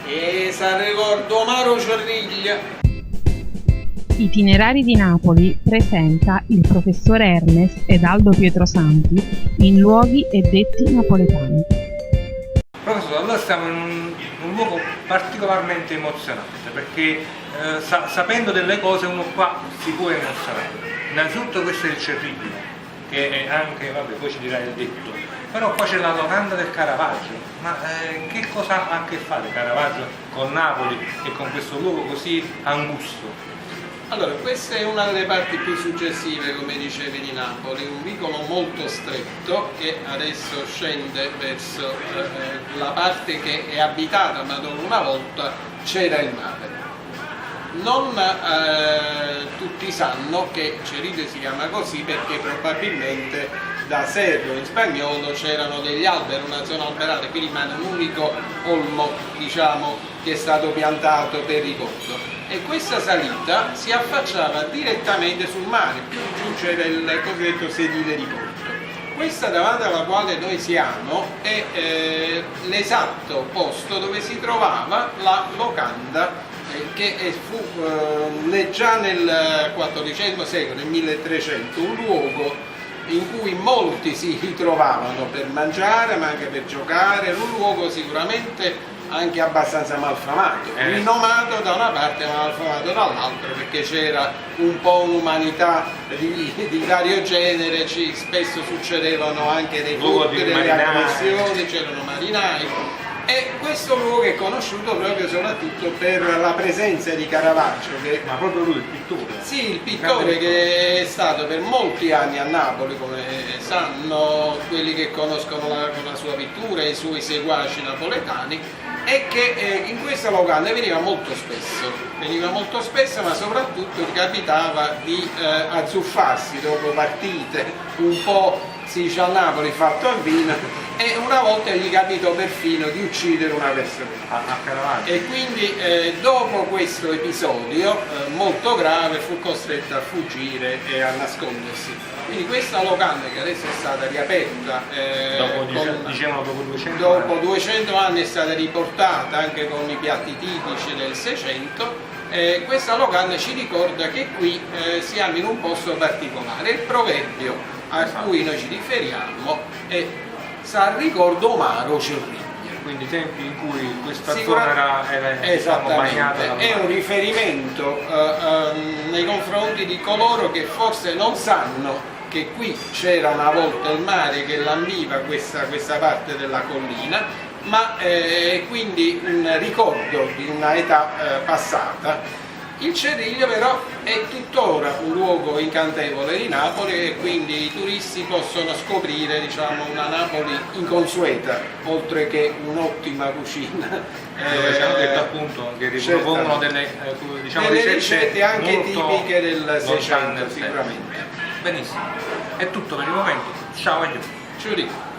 E se ricordo Maro Cerriglia. Itinerari di Napoli presenta il professor Ernest ed Aldo Pietrosanti in luoghi e detti napoletani. Professore, allora stiamo in un luogo particolarmente emozionante perché sapendo delle cose uno qua si può emozionare. Innanzitutto questo è il Cerriglio, che è anche, vabbè, poi ci dirai il detto, però qua c'è la locanda del Caravaggio. Ma che cosa ha a che fare Caravaggio con Napoli e con questo luogo così angusto? Allora, questa è una delle parti più suggestive, come dicevi, di Napoli, un vicolo molto stretto che adesso scende verso la parte che è abitata, ma dove una volta c'era il mare. Non tutti sanno che Cerrillo si chiama così perché probabilmente da Cerro in spagnolo c'erano degli alberi, una zona alberata, qui rimane un unico olmo, diciamo, che è stato piantato per ricordo. E questa salita si affacciava direttamente sul mare, più giù c'era il cosiddetto sedile di Porto. Questa davanti alla quale noi siamo è l'esatto posto dove si trovava la locanda che fu già nel XIV secolo, nel 1300, un luogo in cui molti si ritrovavano per mangiare ma anche per giocare, un luogo sicuramente anche abbastanza malfamato, rinomato da una parte ma malfamato dall'altra, perché c'era un po' un'umanità di vario genere, spesso succedevano anche dei furti, delle aggressioni, c'erano marinai. E questo luogo è conosciuto proprio soprattutto per la presenza di Caravaggio. Ma proprio lui, il pittore? Sì, il pittore che è stato per molti anni a Napoli, come sanno quelli che conoscono la sua pittura e i suoi seguaci napoletani, e che in questa locanda veniva molto spesso, ma soprattutto gli capitava di azzuffarsi dopo partite un po', si dice a Napoli, fatto al vino, e una volta gli capitò perfino di uccidere una persona. A Caravaggio. E quindi dopo questo episodio molto grave fu costretto a fuggire e a nascondersi. Quindi questa locanda, che adesso è stata riaperta dopo 200 anni, è stata riportata anche con i piatti tipici del 600. Questa locanda ci ricorda che qui siamo in un posto particolare. Il proverbio a cui noi ci riferiamo è "Sa ricordo Maro Cerriglia". Quindi i tempi in cui questa zona era bagnata. È un riferimento nei confronti di coloro che forse non sanno che qui c'era una volta il mare che lambiva questa parte della collina, ma quindi un ricordo di una età passata. Il Cerriglio però è tuttora un luogo incantevole di Napoli e quindi i turisti possono scoprire, diciamo, una Napoli inconsueta, oltre che un'ottima cucina. Dove ci hanno detto appunto che ripropongono delle ricette anche tipiche del 600 sicuramente. Benissimo, è tutto per il momento, ciao a tutti. Ciao.